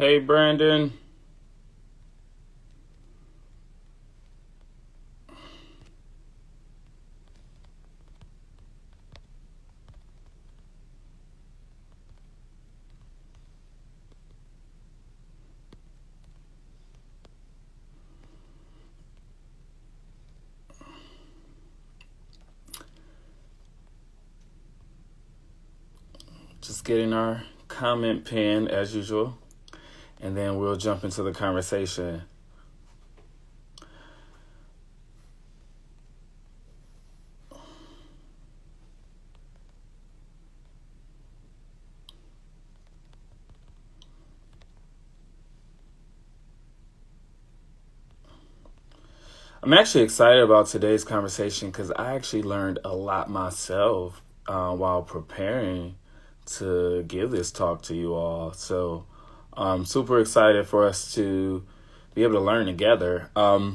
Hey, Brandon. Just getting our comment pinned as usual, and then we'll jump into the conversation. I'm actually excited about today's conversation because I actually learned a lot myself while preparing to give this talk to you all. So I'm super excited for us to be able to learn together. So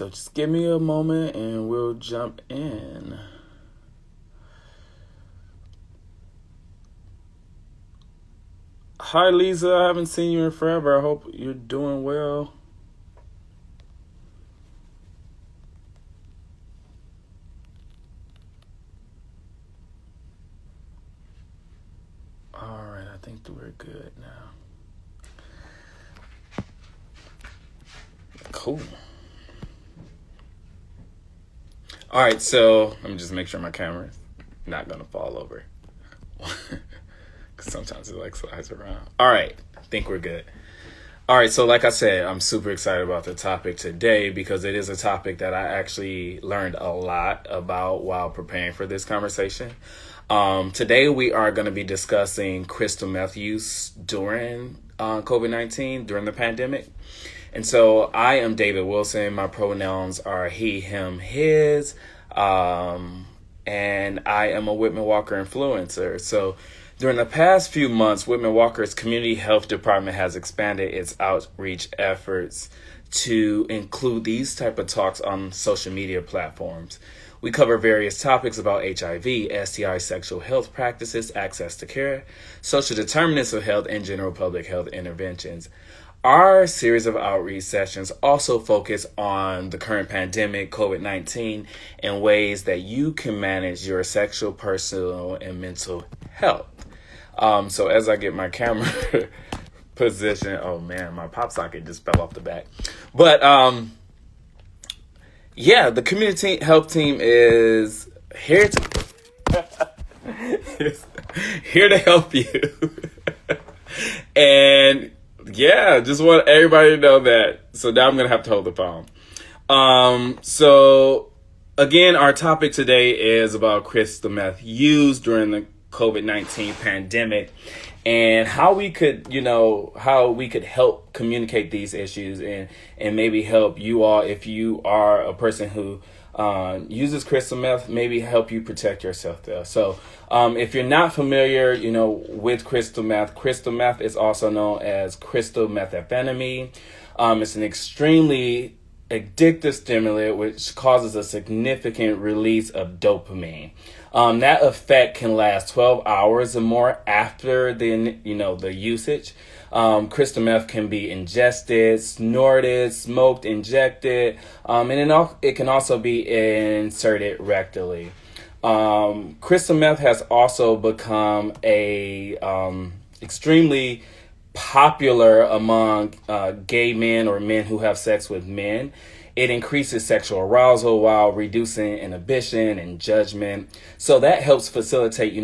just give me a moment and we'll jump in. Hi, Lisa. I haven't seen you in forever. I hope you're doing well. All right, I think that we're good now. Cool. All right, so let me just make sure my camera's not going to fall over. Because sometimes it slides around. All right, I think we're good. All right, so like I said, I'm super excited about the topic today because it is a topic that I actually learned a lot about while preparing for this conversation. Today we are going to be discussing crystal meth use during COVID-19, during the pandemic. And so I am David Wilson. My pronouns are he, him, his. And I am a Whitman-Walker influencer. So during the past few months, Whitman-Walker's community health department has expanded its outreach efforts to include these type of talks on social media platforms. We cover various topics about HIV, STI, sexual health practices, access to care, social determinants of health, and general public health interventions. Our series of outreach sessions also focus on the current pandemic, COVID-19, and ways that you can manage your sexual, personal, and mental health. So as I get my camera position, oh man, my pop socket just fell off the back. But yeah, the community health team is here to help you. And yeah, just want everybody to know that. So now I'm going to have to hold the phone. So again, our topic today is about crystal meth use during the COVID-19 pandemic and how we could help communicate these issues and maybe help you all if you are a person who uses crystal meth, maybe help you protect yourself there. So if you're not familiar, with crystal meth is also known as crystal methamphetamine. It's an extremely addictive stimulant which causes a significant release of dopamine. That effect can last 12 hours or more after the usage. Crystal meth can be ingested, snorted, smoked, injected, and it can also be inserted rectally. Crystal meth has also become a extremely popular among gay men or men who have sex with men. It increases sexual arousal while reducing inhibition and judgment. So that helps facilitate,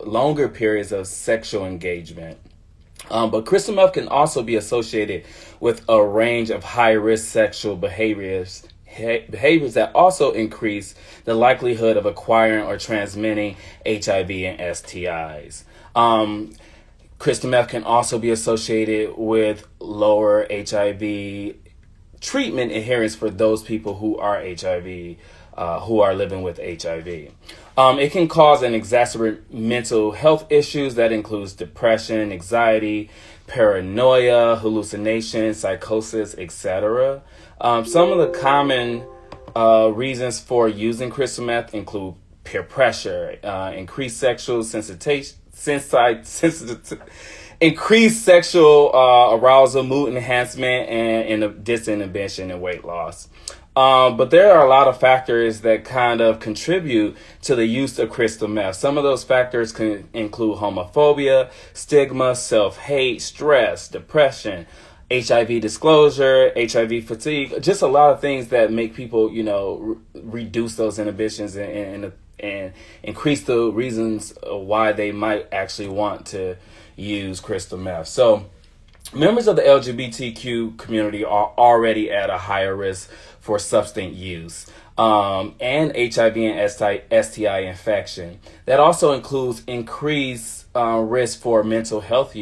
longer periods of sexual engagement. But crystal meth can also be associated with a range of high-risk sexual behaviors that also increase the likelihood of acquiring or transmitting HIV and STIs. Crystal meth can also be associated with lower HIV treatment adherence for those people who are HIV, who are living with HIV. It can cause and exacerbate mental health issues that includes depression, anxiety, paranoia, hallucinations, psychosis, etc. Some of the common reasons for using crystal meth include peer pressure, increased sexual increased sexual arousal, mood enhancement, and disinhibition and weight loss. But there are a lot of factors that kind of contribute to the use of crystal meth. Some of those factors can include homophobia, stigma, self-hate, stress, depression, HIV disclosure, HIV fatigue, just a lot of things that make people, reduce those inhibitions and increase the reasons why they might actually want to use crystal meth. So members of the LGBTQ community are already at a higher risk for substance use and HIV and STI infection. That also includes increased risk for mental health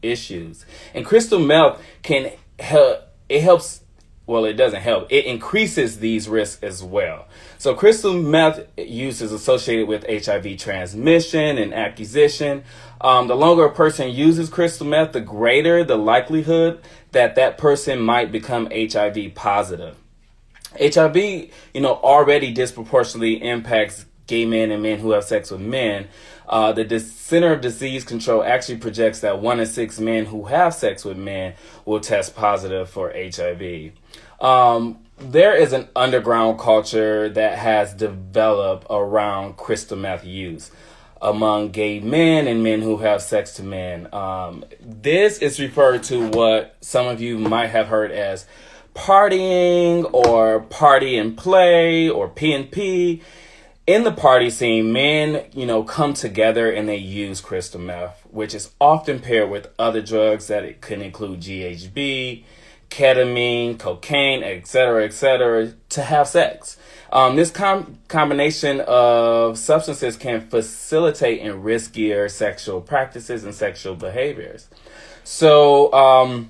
issues. And crystal meth can help. It helps. Well, it doesn't help. It increases these risks as well. So crystal meth use is associated with HIV transmission and acquisition. The longer a person uses crystal meth, the greater the likelihood that that person might become HIV positive. HIV, already disproportionately impacts gay men and men who have sex with men. The Center of Disease Control actually projects that 1 in 6 men who have sex with men will test positive for HIV. There is an underground culture that has developed around crystal meth use among gay men and men who have sex to men. This is referred to what some of you might have heard as partying or party and play or P&P. In the party scene, men, come together and they use crystal meth, which is often paired with other drugs that it can include GHB, ketamine, cocaine, etc., to have sex. This combination of substances can facilitate in riskier sexual practices and sexual behaviors. So,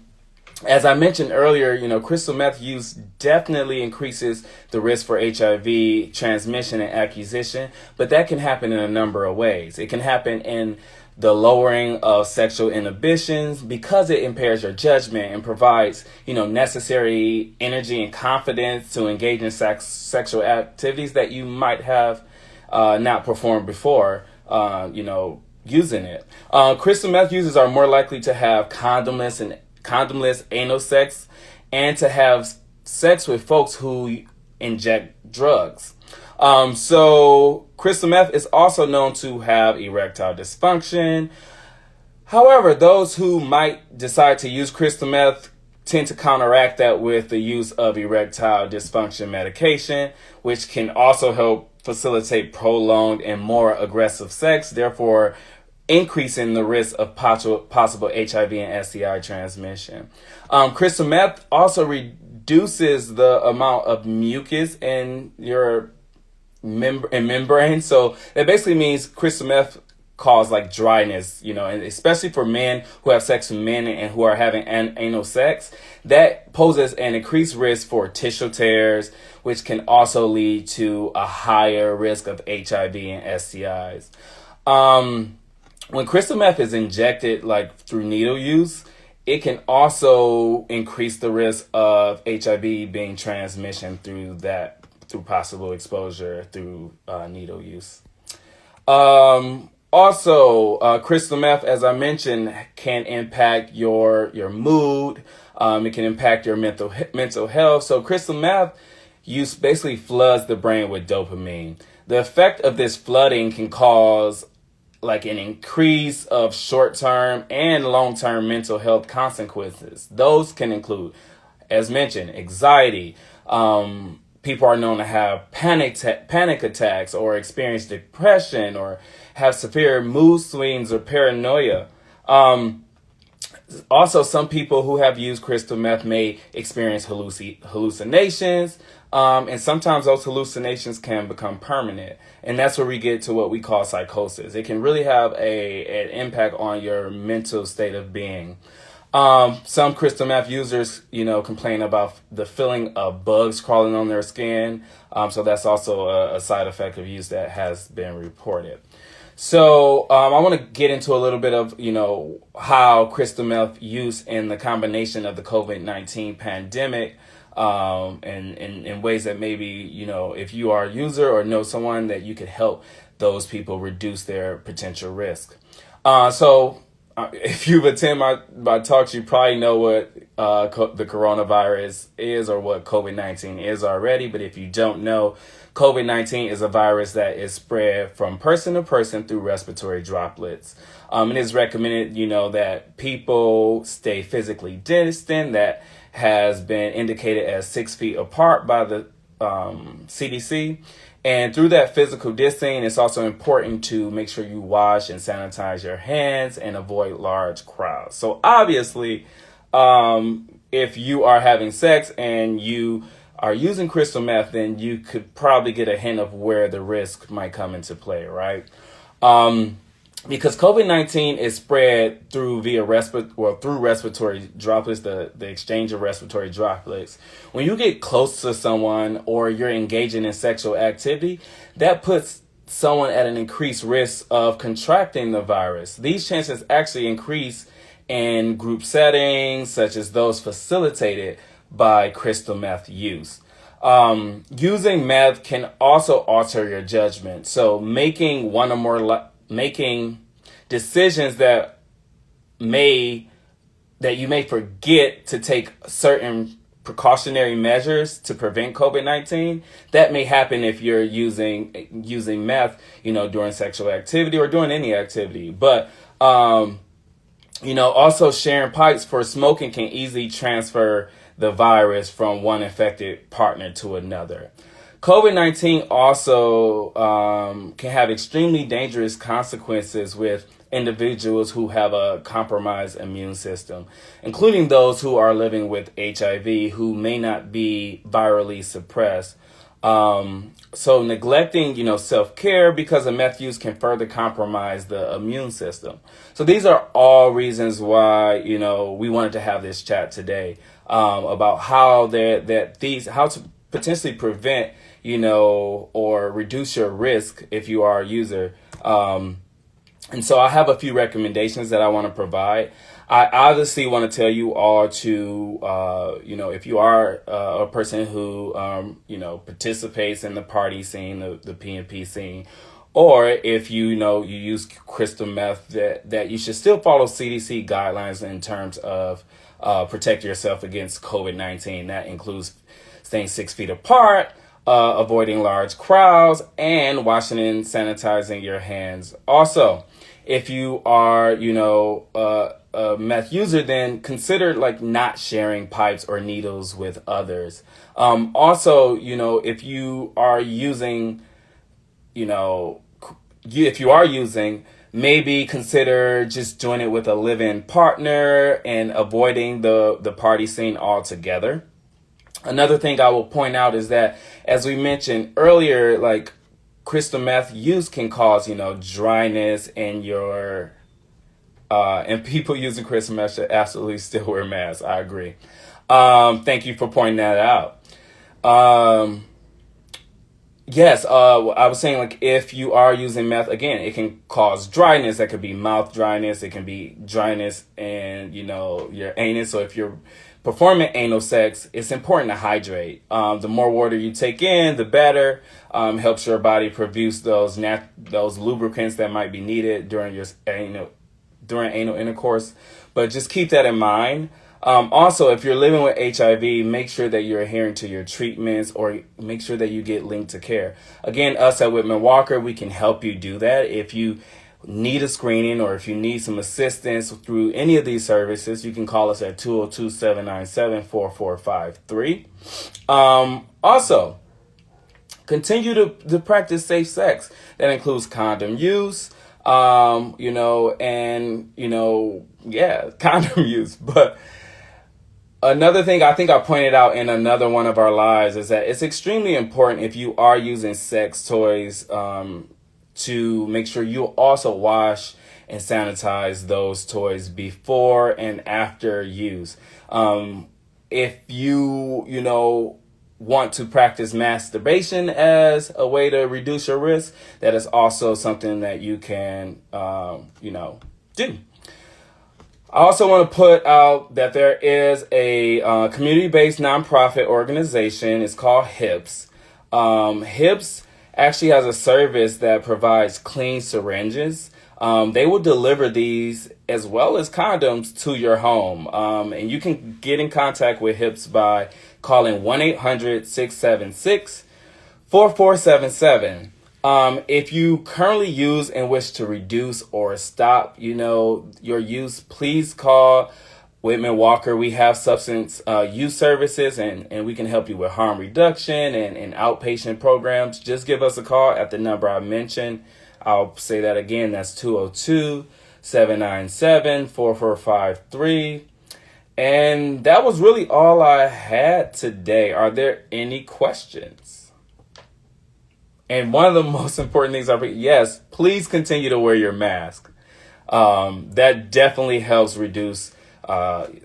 as I mentioned earlier, crystal meth use definitely increases the risk for HIV transmission and acquisition, but that can happen in a number of ways. It can happen in the lowering of sexual inhibitions because it impairs your judgment and provides, necessary energy and confidence to engage in sexual activities that you might have not performed before, using it. Crystal meth users are more likely to have condomless anal sex and to have sex with folks who inject drugs. So crystal meth is also known to have erectile dysfunction. However, those who might decide to use crystal meth tend to counteract that with the use of erectile dysfunction medication, which can also help facilitate prolonged and more aggressive sex, therefore increasing the risk of possible HIV and STI transmission. Crystal meth also reduces the amount of mucus in your membrane. So that basically means crystal meth cause like dryness, and especially for men who have sex with men and who are having anal sex, that poses an increased risk for tissue tears, which can also lead to a higher risk of HIV and STIs. When crystal meth is injected like through needle use, it can also increase the risk of HIV being transmission through possible exposure through needle use. Also, crystal meth, as I mentioned, can impact your mood. It can impact your mental health. So crystal meth use basically floods the brain with dopamine. The effect of this flooding can cause like an increase of short-term and long-term mental health consequences. Those can include, as mentioned, anxiety. People are known to have panic attacks or experience depression or have severe mood swings or paranoia. Also, some people who have used crystal meth may experience hallucinations, and sometimes those hallucinations can become permanent. And that's where we get to what we call psychosis. It can really have an impact on your mental state of being. Some crystal meth users, complain about the feeling of bugs crawling on their skin. So that's also a side effect of use that has been reported. So I want to get into a little bit of, how crystal meth use in the combination of the COVID-19 pandemic and in ways that maybe, if you are a user or know someone that you could help those people reduce their potential risk. If you've attended my talks, you probably know what the coronavirus is or what COVID-19 is already. But if you don't know, COVID-19 is a virus that is spread from person to person through respiratory droplets. It is recommended, that people stay physically distant. That has been indicated as 6 feet apart by the CDC. And through that physical distancing, it's also important to make sure you wash and sanitize your hands and avoid large crowds. So obviously, if you are having sex and you are using crystal meth, then you could probably get a hint of where the risk might come into play, right? Because COVID-19 is spread through respiratory droplets, the exchange of respiratory droplets. When you get close to someone or you're engaging in sexual activity, that puts someone at an increased risk of contracting the virus. These chances actually increase in group settings, such as those facilitated by crystal meth use. Using meth can also alter your judgment. So making decisions that you may forget to take certain precautionary measures to prevent COVID-19. That may happen if you're using meth, during sexual activity or during any activity. But also sharing pipes for smoking can easily transfer the virus from one infected partner to another. COVID-19 also can have extremely dangerous consequences with individuals who have a compromised immune system, including those who are living with HIV who may not be virally suppressed. So neglecting, self-care because of meth use can further compromise the immune system. So these are all reasons why, we wanted to have this chat today about how how to potentially prevent, or reduce your risk if you are a user. And so I have a few recommendations that I want to provide. I obviously want to tell you all to, if you are a person who, participates in the party scene, the P&P scene, or if you use crystal meth, that you should still follow CDC guidelines in terms of protect yourself against COVID-19. That includes staying 6 feet apart, avoiding large crowds, and washing and sanitizing your hands. Also, if you are, a meth user, then consider not sharing pipes or needles with others. Also, if you are using, maybe consider just joining with a live-in partner and avoiding the party scene altogether. Another thing I will point out is that, as we mentioned earlier, crystal meth use can cause, dryness in your, and people using crystal meth should absolutely still wear masks. I agree. Thank you for pointing that out. Yes, I was saying, if you are using meth, again, it can cause dryness. That could be mouth dryness. It can be dryness in, your anus. So if you're performing anal sex, it's important to hydrate. The more water you take in, the better. Helps your body produce those lubricants that might be needed during your anal intercourse. But just keep that in mind. Also, if you're living with HIV, make sure that you're adhering to your treatments or make sure that you get linked to care. Again, us at Whitman-Walker, we can help you do that. If you need a screening or if you need some assistance through any of these services, you can call us at 202-797-4453. Also, continue to practice safe sex. That includes condom use, condom use. But another thing I think I pointed out in another one of our lives is that it's extremely important, if you are using sex toys, to make sure you also wash and sanitize those toys before and after use. If you, want to practice masturbation as a way to reduce your risk, that is also something that you can, do. I also want to put out that there is a community-based nonprofit organization. It's called HIPS. HIPS actually has a service that provides clean syringes. They will deliver these as well as condoms to your home. And you can get in contact with HIPS by calling 1-800-676-4477. If you currently use and wish to reduce or stop, your use, please call Whitman-Walker. We have substance use services, and we can help you with harm reduction and outpatient programs. Just give us a call at the number I mentioned. I'll say that again. That's 202-797-4453. And that was really all I had today. Are there any questions? And one of the most important things yes, please continue to wear your mask. That definitely helps reduce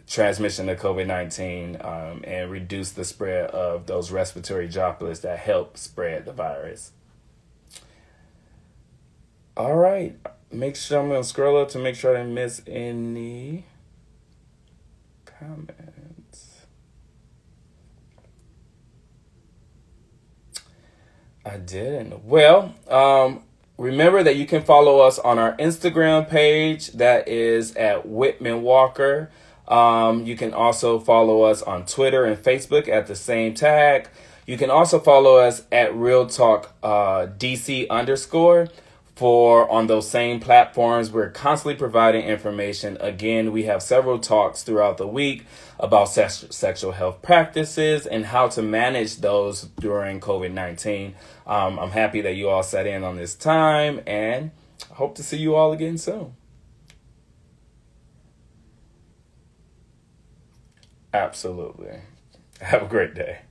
transmission of COVID-19 and reduce the spread of those respiratory droplets that help spread the virus. All right. I'm going to scroll up to make sure I didn't miss any comments. I didn't. Well, remember that you can follow us on our Instagram page. That is at Whitman-Walker. You can also follow us on Twitter and Facebook at the same tag. You can also follow us at Real Talk DC_ on those same platforms. We're constantly providing information. Again, we have several talks throughout the week about sexual health practices and how to manage those during COVID-19. I'm happy that you all sat in on this time, and I hope to see you all again soon. Absolutely. Have a great day.